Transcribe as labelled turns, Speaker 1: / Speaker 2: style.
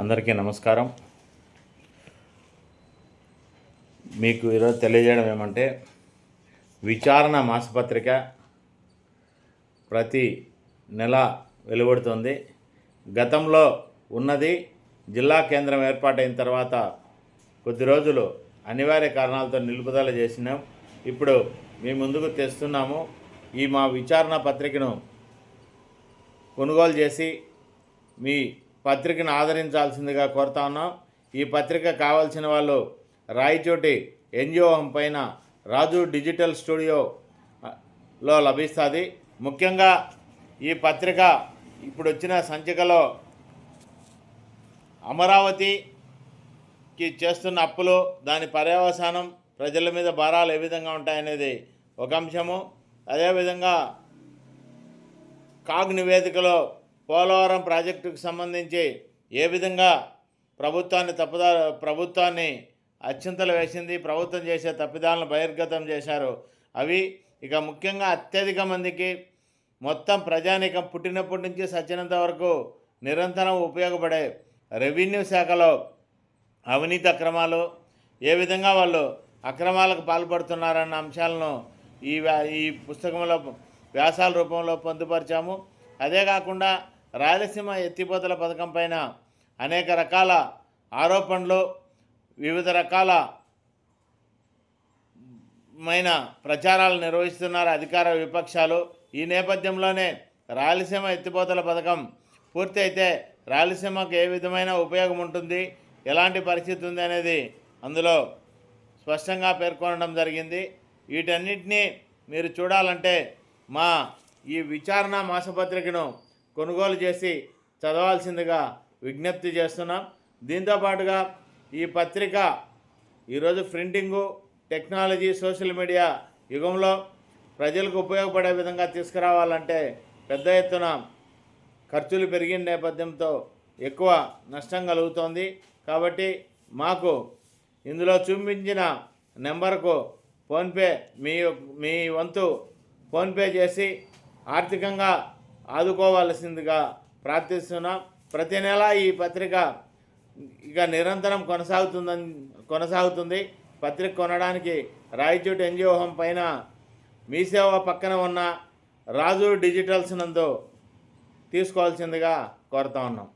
Speaker 1: అందరికీ నమస్కారం. మీకు ఈరోజు తెలియజేయడం ఏమంటే, విచారణ మాసపత్రిక ప్రతి నెల వెలువడుతుంది. గతంలో ఉన్నది జిల్లా కేంద్రం ఏర్పాటైన తర్వాత కొద్ది రోజులు అనివార్య కారణాలతో నిలుపుదల చేసినాం. ఇప్పుడు మీ ముందుకు తెస్తున్నాము. ఈ మా విచారణ పత్రికను కొనుగోలు చేసి మీ పత్రికను ఆదరించాల్సిందిగా కోరుతా ఉన్నాం. ఈ పత్రిక కావాల్సిన వాళ్ళు రాయచోటి ఎన్జిఓ పైన రాజు డిజిటల్ స్టూడియోలో లభిస్తుంది. ముఖ్యంగా ఈ పత్రిక ఇప్పుడు వచ్చిన సంచికలో అమరావతికి చేస్తున్న అప్పులు, దాని పర్యవసానం, ప్రజల మీద భారాలు ఏ విధంగా ఉంటాయనేది ఒక అంశము. అదేవిధంగా కాగ్ నివేదికలో పోలవరం ప్రాజెక్టుకు సంబంధించి ఏ విధంగా ప్రభుత్వాన్ని అత్యంతలు వేసింది, ప్రభుత్వం చేసే తప్పిదాలను బహిర్గతం చేశారు. అవి ఇక ముఖ్యంగా అత్యధిక మందికి మొత్తం ప్రజానీకం పుట్టినప్పటి నుంచి సచ్చినంత వరకు నిరంతరం ఉపయోగపడే రెవెన్యూ శాఖలో అవినీతి అక్రమాలు, ఏ విధంగా వాళ్ళు అక్రమాలకు పాల్పడుతున్నారన్న అంశాలను ఈ పుస్తకంలో వ్యాసాల రూపంలో పొందుపరిచాము. అదే కాకుండా రాయలసీమ ఎత్తిపోతల పథకం పైన అనేక రకాల ఆరోపణలు, వివిధ రకాలమైన ప్రచారాలు నిర్వహిస్తున్నారు అధికార విపక్షాలు. ఈ నేపథ్యంలోనే రాయలసీమ ఎత్తిపోతల పథకం పూర్తి అయితే రాయలసీమకు ఏ విధమైన ఉపయోగం ఉంటుంది, ఎలాంటి పరిస్థితి ఉంది అనేది అందులో స్పష్టంగా పేర్కొనడం జరిగింది. వీటన్నిటినీ మీరు చూడాలంటే మా ఈ విచారణ మాసపత్రికను కొనుగోలు చేసి చదవాల్సిందిగా విజ్ఞప్తి చేస్తున్నాం. దీంతోపాటుగా ఈ పత్రిక ఈరోజు ప్రింటింగు, టెక్నాలజీ, సోషల్ మీడియా యుగంలో ప్రజలకు ఉపయోగపడే విధంగా తీసుకురావాలంటే పెద్ద ఎత్తున ఖర్చులు పెరిగిన నేపథ్యంతో ఎక్కువ నష్టం కలుగుతోంది. కాబట్టి మాకు ఇందులో చూపించిన నెంబర్కు ఫోన్పే మీ వంతు ఫోన్పే చేసి ఆర్థికంగా ఆదుకోవాల్సిందిగా ప్రార్థిస్తున్నాం. ప్రతి నెల ఈ పత్రిక ఇక నిరంతరం కొనసాగుతుంది. పత్రిక కొనడానికి రాయచోటి ఎన్జిఓ పైన మీ సేవ పక్కన ఉన్న రాజు డిజిటల్స్ నందు తీసుకోవాల్సిందిగా కోరుతా ఉన్నాం.